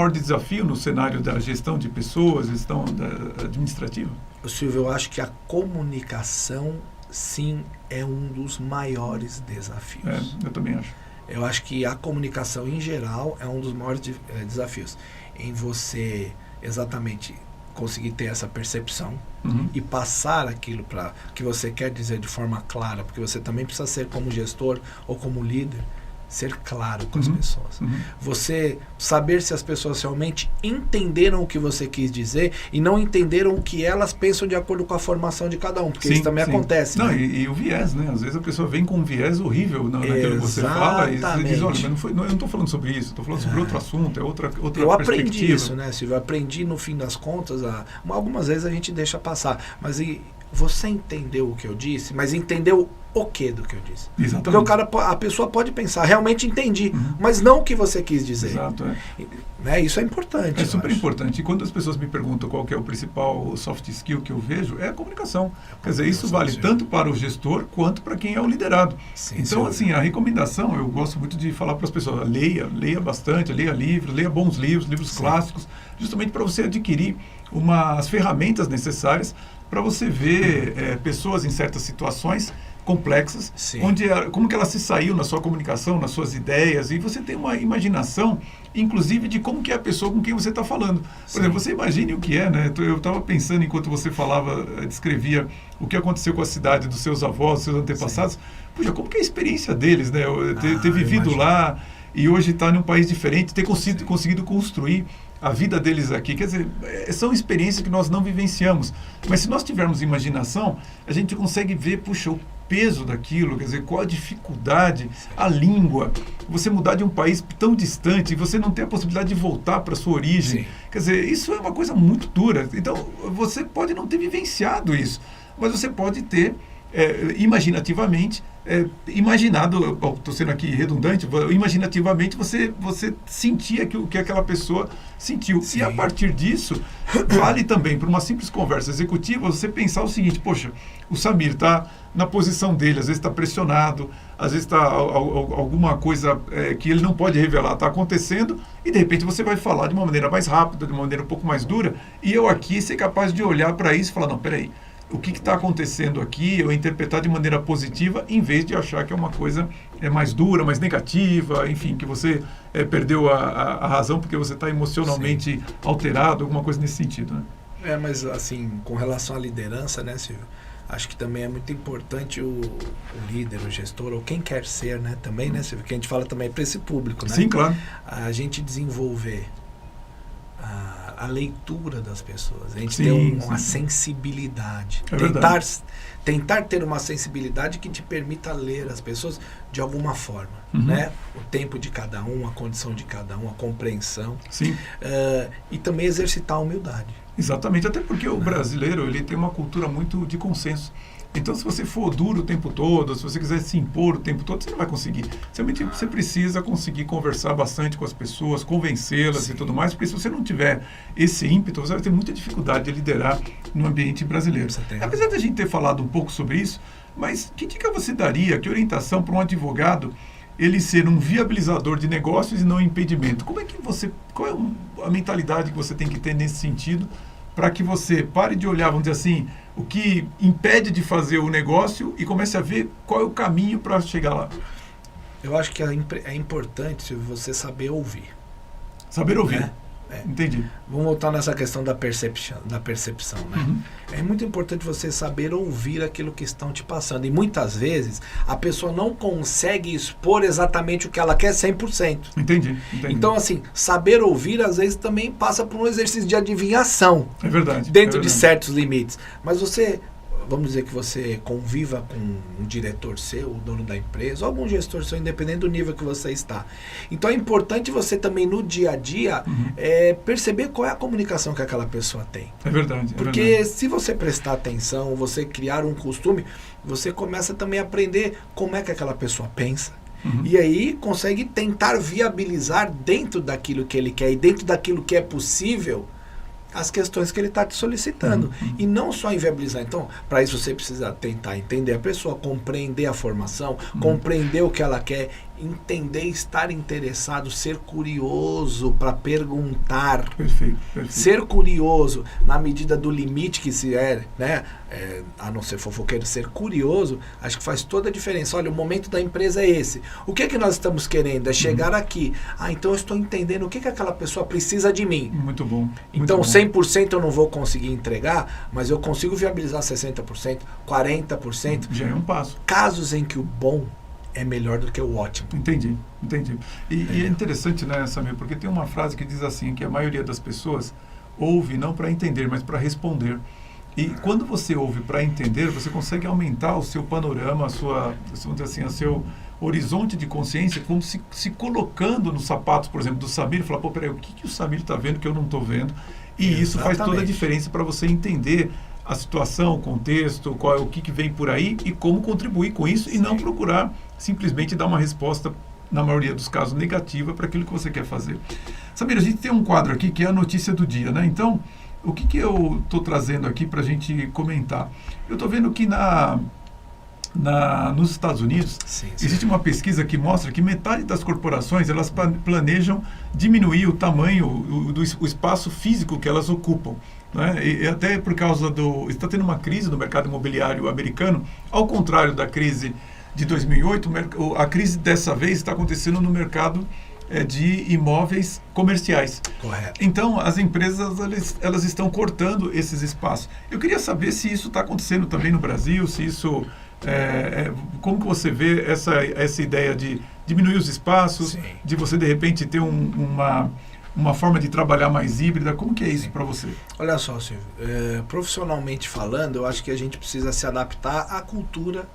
maior desafio no cenário da gestão de pessoas, gestão administrativa? Silvio, eu acho que a comunicação, sim, é um dos maiores desafios. Eu também acho. Eu acho que a comunicação, em geral, é um dos maiores desafios. Em você, exatamente, conseguir ter essa percepção e passar aquilo para que você quer dizer de forma clara, porque você também precisa ser, como gestor ou como líder, ser claro com as pessoas. Você saber se as pessoas realmente entenderam o que você quis dizer e não entenderam o que elas pensam de acordo com a formação de cada um, porque isso também acontece. Não, né? e o viés, né? Às vezes a pessoa vem com um viés horrível naquilo que você fala e você diz, olha, mas eu não estou falando sobre isso, estou falando sobre outro assunto, é outra perspectiva. Eu aprendi isso, né, Silvio? Eu aprendi, no fim das contas, algumas vezes a gente deixa passar, mas você entendeu o que eu disse, mas entendeu o que do que eu disse? Exatamente. Porque a pessoa pode pensar, realmente entendi, mas não o que você quis dizer. Exato, né? Isso é importante. É super importante. E quando as pessoas me perguntam qual que é o principal soft skill que eu vejo, é a comunicação. Quer dizer, isso vale tanto para o gestor quanto para quem é o liderado. Sim, então, assim, a recomendação, eu gosto muito de falar para as pessoas, leia bastante, leia livros, leia bons livros clássicos, justamente para você adquirir as ferramentas necessárias para você ver pessoas em certas situações complexas, como que ela se saiu na sua comunicação, nas suas ideias, e você tem uma imaginação, inclusive, de como que é a pessoa com quem você está falando. Por exemplo, você imagine o que é, né? Eu estava pensando, enquanto você falava, descrevia o que aconteceu com a cidade dos seus avós, dos seus antepassados. Puxa, como que é a experiência deles, né? Ter vivido lá e hoje estar num país diferente, ter conseguido construir a vida deles aqui. Quer dizer, são experiências que nós não vivenciamos. Mas se nós tivermos imaginação, a gente consegue ver, puxa, o peso daquilo, quer dizer, qual a dificuldade, a língua, você mudar de um país tão distante e você não ter a possibilidade de voltar para a sua origem. Quer dizer, isso é uma coisa muito dura. Então, você pode não ter vivenciado isso, mas você pode ter, imaginativamente, imaginado, estou sendo aqui redundante, imaginativamente você sentia o que aquela pessoa sentiu. E a partir disso, vale também, para uma simples conversa executiva, você pensar o seguinte, poxa, o Samir está na posição dele, às vezes está pressionado, às vezes está alguma coisa que ele não pode revelar, está acontecendo, e de repente você vai falar de uma maneira mais rápida, de uma maneira um pouco mais dura, e eu aqui ser capaz de olhar para isso e falar, não, peraí, o que está acontecendo aqui, eu interpretar de maneira positiva, em vez de achar que é uma coisa mais dura, mais negativa, enfim, que você perdeu a razão porque você está emocionalmente alterado, alguma coisa nesse sentido, né? Mas assim, com relação à liderança, né, Silvio? Acho que também é muito importante o líder, o gestor, ou quem quer ser, né, também, né, Silvio? Que a gente fala também para esse público, né? Sim, claro. A gente desenvolver a leitura das pessoas, a gente ter uma sensibilidade, tentar ter uma sensibilidade que te permita ler as pessoas de alguma forma, né? O tempo de cada um, a condição de cada um, a compreensão, e também exercitar a humildade. Exatamente, até porque o brasileiro ele tem uma cultura muito de consenso. Então, se você for duro o tempo todo, se você quiser se impor o tempo todo, você não vai conseguir. Você precisa conseguir conversar bastante com as pessoas, convencê-las e tudo mais, porque se você não tiver esse ímpeto, você vai ter muita dificuldade de liderar no ambiente brasileiro. Apesar de a gente ter falado um pouco sobre isso, mas que dica você daria, que orientação para um advogado ele ser um viabilizador de negócios e não um impedimento? Qual é a mentalidade que você tem que ter nesse sentido para que você pare de olhar, vamos dizer assim, o que impede de fazer o negócio e comece a ver qual é o caminho para chegar lá? Eu acho que é importante você saber ouvir. Saber ouvir. Né? Entendi. Vamos voltar nessa questão da percepção, né? É muito importante você saber ouvir aquilo que estão te passando. E muitas vezes a pessoa não consegue expor exatamente o que ela quer 100%. Entendi. Então, assim, saber ouvir às vezes também passa por um exercício de adivinhação. É verdade. Dentro de certos limites. Mas vamos dizer que você conviva com um diretor seu, o dono da empresa, ou algum gestor seu, independente do nível que você está. Então é importante você também no dia a dia perceber qual é a comunicação que aquela pessoa tem. É verdade. Porque se você prestar atenção, você criar um costume, você começa também a aprender como é que aquela pessoa pensa. E aí consegue tentar viabilizar dentro daquilo que ele quer e dentro daquilo que é possível as questões que ele está te solicitando. E não só inviabilizar. Então, para isso você precisa tentar entender a pessoa, compreender a formação, compreender o que ela quer entender, estar interessado, ser curioso para perguntar. Perfeito. Ser curioso na medida do limite que se é, né? A não ser fofoqueiro, ser curioso, acho que faz toda a diferença. Olha, o momento da empresa é esse. O que é que nós estamos querendo? É chegar aqui. Então eu estou entendendo o que aquela pessoa precisa de mim. Muito bom. Então 100% eu não vou conseguir entregar, mas eu consigo viabilizar 60%, 40%. Já é um passo. Casos em que o bom é melhor do que o ótimo. Entendi. E é interessante, né, Samir, porque tem uma frase que diz assim, que a maioria das pessoas ouve não para entender, mas para responder. E quando você ouve para entender, você consegue aumentar o seu panorama, vamos dizer assim, o seu horizonte de consciência, como se colocando nos sapatos, por exemplo, do Samir, e falar, pô, peraí, o que o Samir está vendo que eu não estou vendo? E isso faz toda a diferença para você entender a situação, o contexto, o que vem por aí e como contribuir com isso. Sim. E não procurar simplesmente dar uma resposta, na maioria dos casos, negativa para aquilo que você quer fazer. Samir, a gente tem um quadro aqui que é a notícia do dia, né? Então, o que eu estou trazendo aqui para a gente comentar? Eu estou vendo que nos Estados Unidos, existe uma pesquisa que mostra que metade das corporações elas planejam diminuir o tamanho, o espaço físico que elas ocupam. Né? E até por causa está tendo uma crise no mercado imobiliário americano, ao contrário da crise de 2008, a crise dessa vez está acontecendo no mercado de imóveis comerciais. Correto. Então, as empresas elas estão cortando esses espaços. Eu queria saber se isso está acontecendo também no Brasil, se isso... como que você vê essa ideia de diminuir os espaços, Sim. de você, de repente, ter uma forma de trabalhar mais híbrida? Como que é isso para você? Olha só, Silvio, profissionalmente falando, eu acho que a gente precisa se adaptar à cultura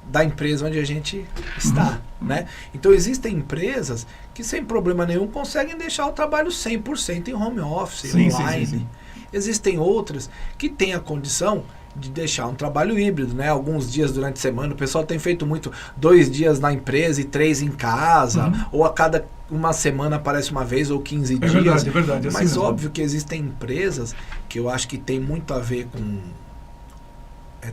da empresa onde a gente está, né? Então existem empresas que sem problema nenhum conseguem deixar o trabalho 100% em home office, online. Sim. Existem outras que têm a condição de deixar um trabalho híbrido, né? Alguns dias durante a semana, o pessoal tem feito muito 2 dias na empresa e 3 em casa, ou a cada uma semana aparece uma vez ou 15 dias. É verdade. Mas assim óbvio que existem empresas que eu acho que tem muito a ver com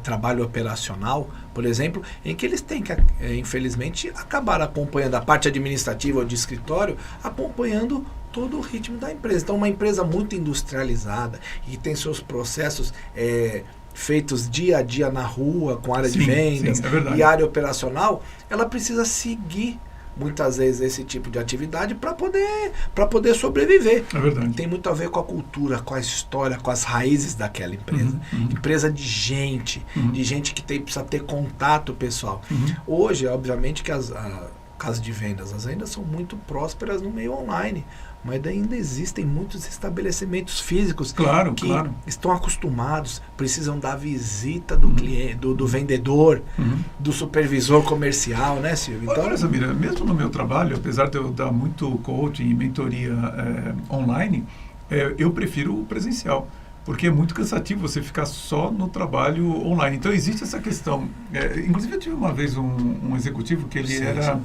trabalho operacional, por exemplo, em que eles têm que, infelizmente, acabar acompanhando a parte administrativa ou de escritório, acompanhando todo o ritmo da empresa. Então, uma empresa muito industrializada e tem seus processos feitos dia a dia na rua, com área de vendas e área operacional, ela precisa seguir muitas vezes esse tipo de atividade para poder sobreviver. É verdade. Tem muito a ver com a cultura, com a história, com as raízes daquela empresa. Empresa de gente que precisa ter contato pessoal. Hoje, obviamente, que as casas de vendas, as vendas são muito prósperas no meio online, mas ainda existem muitos estabelecimentos físicos que estão acostumados, precisam da visita do cliente, do vendedor, do supervisor comercial, né, Silvio? Então, olha, Samira, mesmo no meu trabalho, apesar de eu dar muito coaching e mentoria online, eu prefiro o presencial, porque é muito cansativo você ficar só no trabalho online. Então existe essa questão. Inclusive eu tive uma vez um executivo que ele era...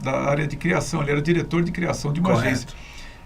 da área de criação, ele era diretor de criação de uma agência.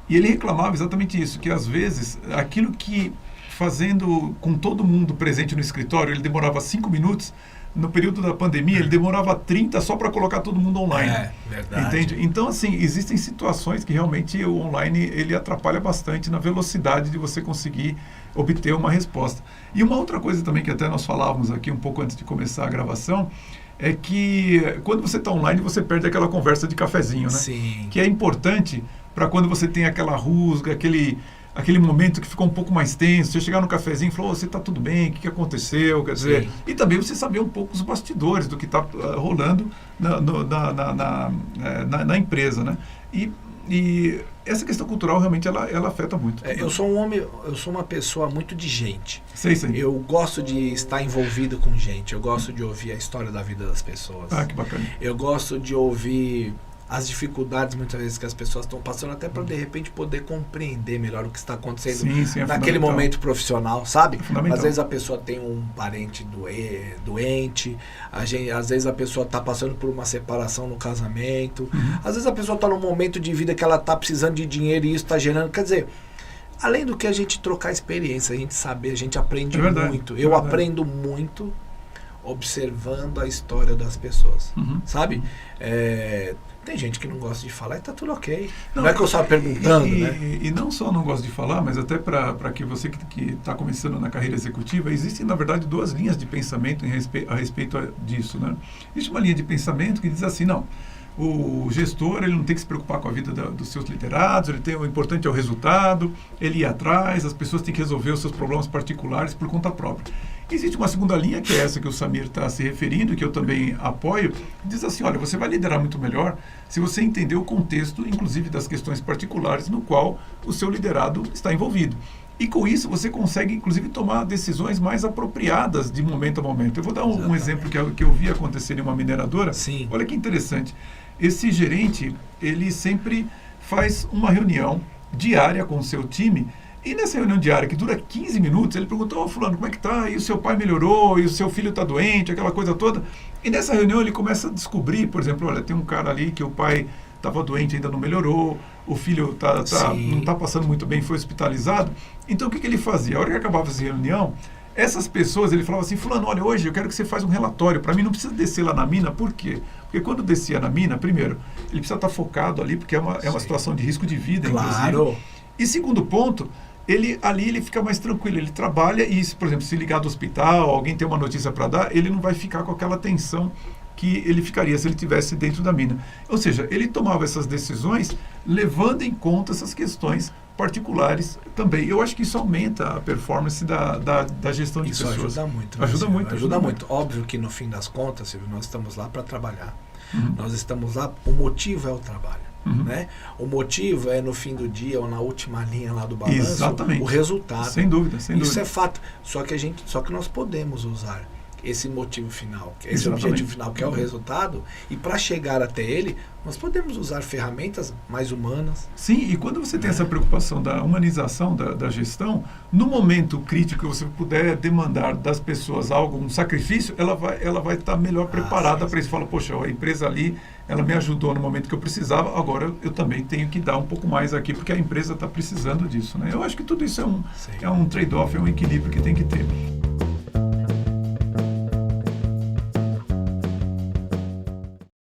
E ele reclamava exatamente isso, que às vezes aquilo que fazendo com todo mundo presente no escritório, ele demorava 5 minutos, no período da pandemia ele demorava 30 só para colocar todo mundo online. Verdade. Entende? Então, assim, existem situações que realmente o online ele atrapalha bastante na velocidade de você conseguir obter uma resposta. E uma outra coisa também que até nós falávamos aqui um pouco antes de começar a gravação, é que quando você está online, você perde aquela conversa de cafezinho, né? Sim. Que é importante para quando você tem aquela rusga, aquele momento que ficou um pouco mais tenso, você chegar no cafezinho e falar, você está tudo bem, o que aconteceu? Quer dizer, e também você saber um pouco os bastidores do que está rolando na empresa, né? E essa questão cultural realmente ela afeta muito. Eu sou uma pessoa muito de gente. Sei. Eu gosto de estar envolvido com gente, eu gosto de ouvir a história da vida das pessoas. Ah, que bacana. Eu gosto de ouvir as dificuldades muitas vezes que as pessoas estão passando, até para de repente poder compreender melhor o que está acontecendo naquele momento profissional, sabe? Às vezes a pessoa tem um parente doente, às vezes a pessoa está passando por uma separação no casamento, às vezes a pessoa está num momento de vida que ela está precisando de dinheiro e isso está gerando, quer dizer, além do que a gente trocar experiência, a gente saber, a gente aprende muito. Eu aprendo muito observando a história das pessoas, Uhum. sabe? Tem gente que não gosta de falar e tá tudo ok. Não, Não, é que eu só perguntando, né? E não só não gosto de falar, mas até para que você que está começando na carreira executiva, existem, na verdade, duas linhas de pensamento a respeito disso, né? Existe uma linha de pensamento que diz assim, não, o gestor ele não tem que se preocupar com a vida dos seus liderados, o importante é o resultado, ele ir atrás, as pessoas têm que resolver os seus problemas particulares por conta própria. Existe uma segunda linha, que é essa que o Samir está se referindo, que eu também apoio, diz assim, olha, você vai liderar muito melhor se você entender o contexto, inclusive das questões particulares no qual o seu liderado está envolvido. E com isso você consegue, inclusive, tomar decisões mais apropriadas de momento a momento. Eu vou dar um exemplo que eu vi acontecer em uma mineradora. Sim. Olha que interessante. Esse gerente, ele sempre faz uma reunião diária com o seu time. E nessa reunião diária, que dura 15 minutos, ele perguntou, fulano, como é que tá? E o seu pai melhorou? E o seu filho está doente? Aquela coisa toda. E nessa reunião ele começa a descobrir, por exemplo, olha, tem um cara ali que o pai estava doente, ainda não melhorou, o filho não está passando muito bem, foi hospitalizado. Então o que ele fazia? A hora que acabava essa reunião, essas pessoas, ele falava assim, fulano, olha, hoje eu quero que você faça um relatório. Para mim não precisa descer lá na mina, por quê? Porque quando descia na mina, primeiro, ele precisa estar focado ali, porque é uma situação de risco de vida, inclusive. E segundo ponto, ele fica mais tranquilo, ele trabalha e, por exemplo, se ligar do hospital, alguém tem uma notícia para dar, ele não vai ficar com aquela tensão que ele ficaria se ele estivesse dentro da mina. Ou seja, ele tomava essas decisões levando em conta essas questões particulares também. Eu acho que isso aumenta a performance da gestão de pessoas. Isso ajuda muito. Ajuda muito. Óbvio que no fim das contas, Silvio, nós estamos lá para trabalhar. Uhum. Nós estamos lá, o motivo é o trabalho. Uhum. Né? O motivo é no fim do dia ou na última linha lá do balanço. Exatamente. O resultado. Sem dúvida. Isso é fato. Só que nós podemos usar esse motivo final, esse Exatamente. objetivo final, que é o resultado, e para chegar até ele, nós podemos usar ferramentas mais humanas. Sim, e quando você tem essa preocupação da humanização da gestão, no momento crítico que você puder demandar das pessoas algo, um sacrifício, ela vai estar melhor preparada para isso. Fala, poxa, a empresa ali, ela me ajudou no momento que eu precisava, agora eu também tenho que dar um pouco mais aqui, porque a empresa está precisando disso. Né? Eu acho que tudo isso é um trade-off, é um equilíbrio que tem que ter.